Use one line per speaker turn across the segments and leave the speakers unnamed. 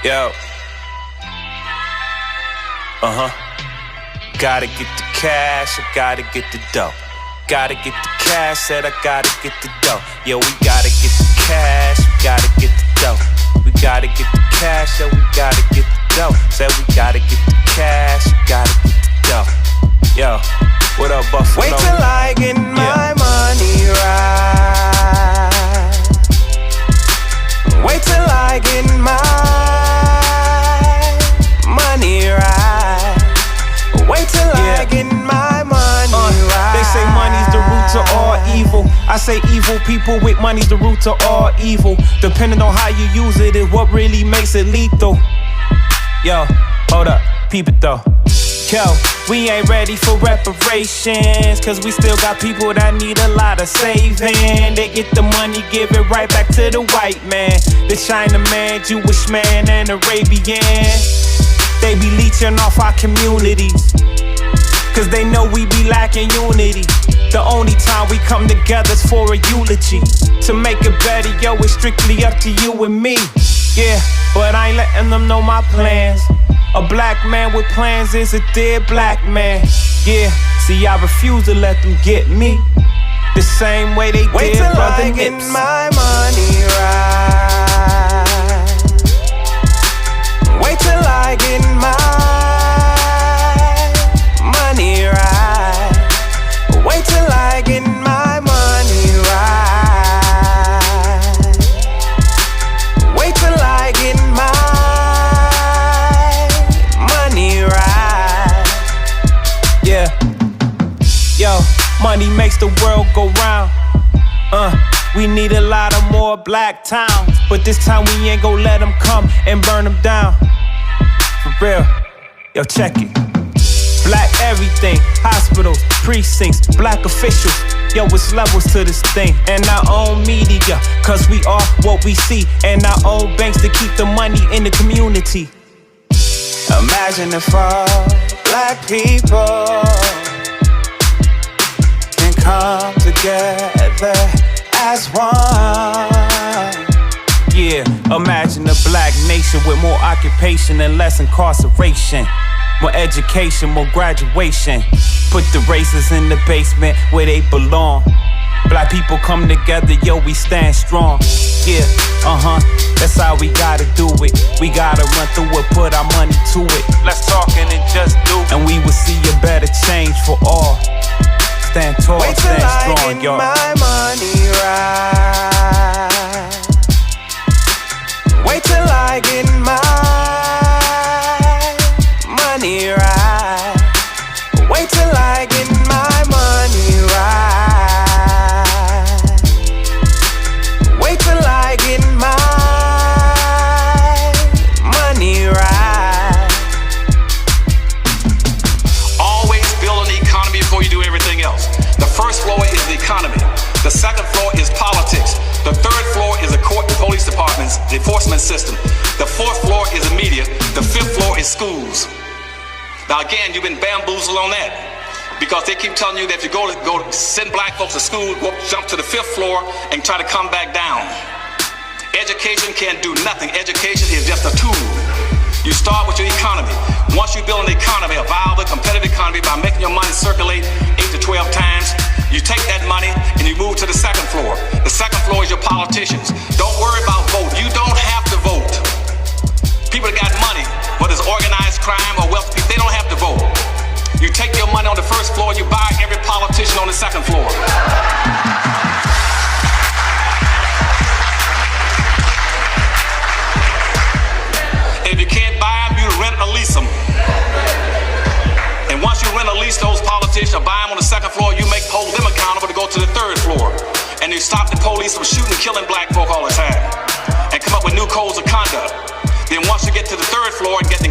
Yo. Gotta get the cash, I gotta get the dough. Gotta get the cash, said I gotta get the dough. Yo, we gotta get the cash, we gotta get the dough. We gotta get the cash, yeah, we gotta get the dough. Said we gotta get the cash, gotta get the dough. Yo, what up, Buffalo?
Wait till I get my money right. Wait till I get my money right. Wait till I get my money right.
They say money's the root to all evil. I say evil people with money's the root to all evil. Depending on how you use it is what really makes it lethal. Yo, hold up, peep it though. Yo, we ain't ready for reparations, cause we still got people that need a lot of saving. They get the money, give it right back to the white man, the Chinaman, Jewish man, and Arabian. They be leeching off our communities, cause they know we be lacking unity. The only time we come together is for a eulogy. To make it better, yo, it's strictly up to you and me. Yeah, but I ain't letting them know my plans. A black man with plans is a dead black man. Yeah, see, I refuse to let them get me the same way they
Wait
did
till
Brother
I get
Nips.
my money right. Wait till I get my money right. Wait till I get my money right. Wait till I get my money right.
Yeah, yo, money makes the world go round. We need a lot of more black towns, but this time we ain't gon' let them come and burn them down. For real, yo, check it. Black everything, hospitals, precincts, black officials. Yo, it's levels to this thing. And our own media, cause we are what we see. And our own banks to keep the money in the community.
Imagine if all black people can come together as one.
Yeah, imagine a black nation with more occupation and less incarceration. More education, more graduation. Put the races in the basement where they belong. Black people come together, yo, we stand strong. Yeah, that's how we gotta do it. We gotta run through it, put our money to it. Let's talk and then just do it. And we will see a better change for all. Stand tall,
Wait till
stand
I
strong,
get
y'all.
my money right. Wait till I get my money right. Wait till I get my money right. Wait till I get my money right.
Always build an economy before you do everything else. The first floor is the economy. The second floor is politics. The third floor is the court and police departments, the enforcement system. The fourth floor is the media. The fifth floor is schools. Now again, you've been bamboozled on that, because they keep telling you that if you go send black folks to school, go jump to the fifth floor and try to come back down. Education can't do nothing. Education is just a tool. You start with your economy. Once you build an economy, a viable, competitive economy, by making your money circulate 8 to 12 times, you take that money and you move to the second floor. The second floor is your politicians. Don't worry about vote. You don't have to vote. People that got money, whether it's organized crime or wealthy people, they don't have to vote. You take your money on the first floor, you buy every politician on the second floor. If you can't buy them, you rent or lease them. And once you rent or lease those politicians or buy them on the second floor, you hold them accountable to go to the third floor. And you stop the police from shooting and killing black folk all the time. And come up with new codes of conduct. Then once you get to the third floor and get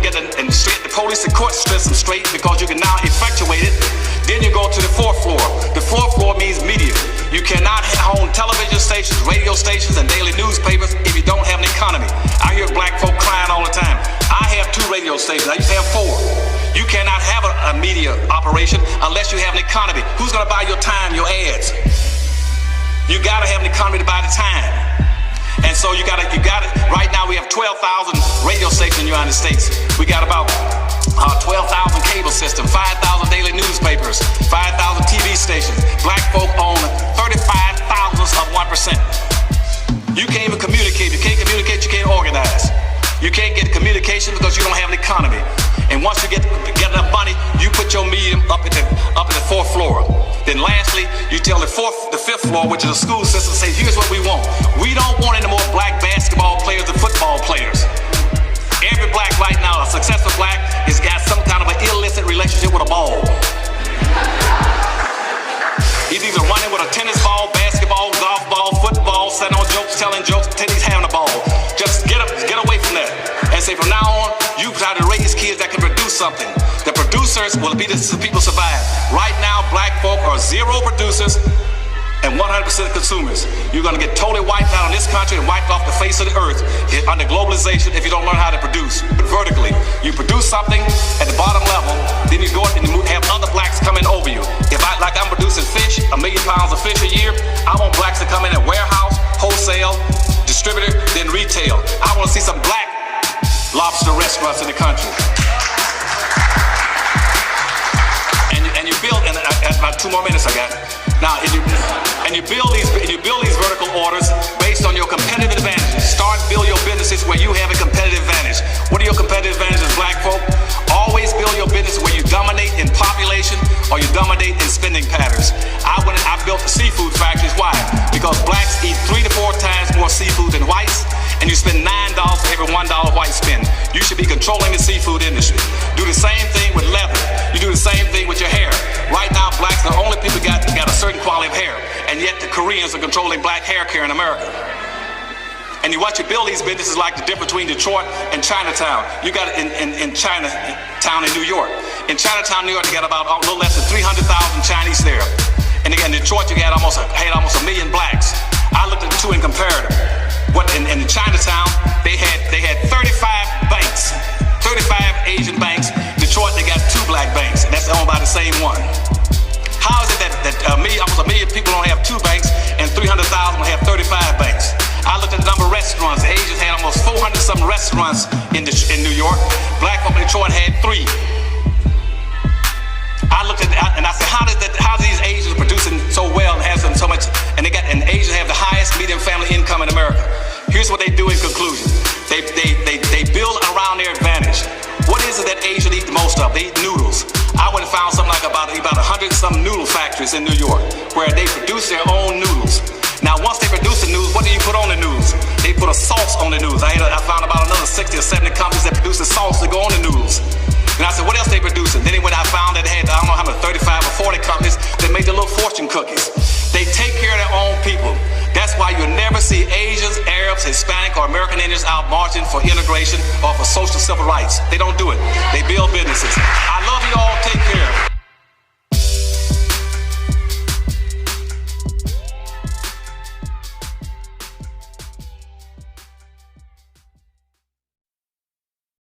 straight, the police and court stress them straight, because you can now effectuate it. Then you go to the fourth floor. The fourth floor means media. You cannot own television stations, radio stations, and daily newspapers if you don't have an economy. I hear black folk crying all the time. I have 2 radio stations. I used to have 4. You cannot have a media operation unless you have an economy. Who's gonna buy your time, your ads? You gotta have an economy to buy the time. And so you got it. Right now we have 12,000 radio stations. the United States. We got about 12,000 cable systems, 5,000 daily newspapers, 5,000 TV stations. Black folk own 35 thousandths of 1%. You can't even communicate. You can't communicate, you can't organize. You can't get communication because you don't have an economy. And once you get enough money, you put your medium up at the fourth floor. Then lastly, you tell the fifth floor, which is a school system, say, here's what we want. We don't want any more black basketball players and football players. Every black right now, a successful black, has got some kind of an illicit relationship with a ball. He's either running with a tennis ball, basketball, golf ball, football, sitting on jokes, telling jokes, till he's having a ball. Just get away from that. And say from now on, you try to raise kids that can produce something. The producers will be the people survive. Right now, black folk are zero producers and 100% consumers. You're gonna get totally wiped out in this country and wiped off the face of the earth under globalization if you don't learn how to produce vertically. You produce something at the bottom level, then you go and you have other blacks coming over you. If I'm producing fish, 1 million pounds of fish a year, I want blacks to come in at warehouse, wholesale, distributor, then retail. I wanna see some black lobster restaurants in the country. And you build, and about 2 more minutes I got. Now, and you build these vertical orders based on your competitive advantages. Start build your businesses where you have a competitive advantage. What are your competitive advantages, black folk? Always build your business where you dominate in population or you dominate in spending patterns. I built the seafood factories. Why? Because blacks eat 3 to 4 times more seafood than whites, and you spend $9 for every $1 whites spend. You should be controlling the seafood industry. Do the same thing with leather. You do the same thing with your hair. Right now, blacks are the only people got a certain quality of hair, and yet the Koreans are controlling black hair care in America. And you watch you build these businesses like the difference between Detroit and Chinatown. You got it in Chinatown in New York. In Chinatown, New York, they got about a little less than 300,000 Chinese there. And again, in Detroit, you had almost 1 million blacks. I looked at the two and compared them. In Chinatown, they had 35 banks, 35 Asian banks. Detroit, they got 2 black banks, and that's owned by the same one. How is it that almost 1 million people don't have 2 banks and 300,000 will have 35 banks? I looked at the number of restaurants. The Asians had almost 400-some restaurants in New York. Black folk in Detroit had 3. I looked at and I said, how do these Asians producing so well and have so much? And Asians have the highest median family income in America. Here's what they do in conclusion. They build around their advantage. What is it that Asians eat the most of? They eat noodles. I went and found something like about 100-some noodle factories in New York where they produce their own noodles. Now, once they produce the noodles, what do you put on the noodles? They put a sauce on the noodles. I found about another 60 or 70 companies that produce the sauce to go on the noodles. And I said, what else they producing? Then I found that they had, I don't know how many, 35 or 40 companies that make the little fortune cookies. They take care of their own people. That's why you'll never see Asians, Arabs, Hispanic, or American Indians out marching for integration or for social civil rights. They don't do it. They build businesses. I love you all. Take care.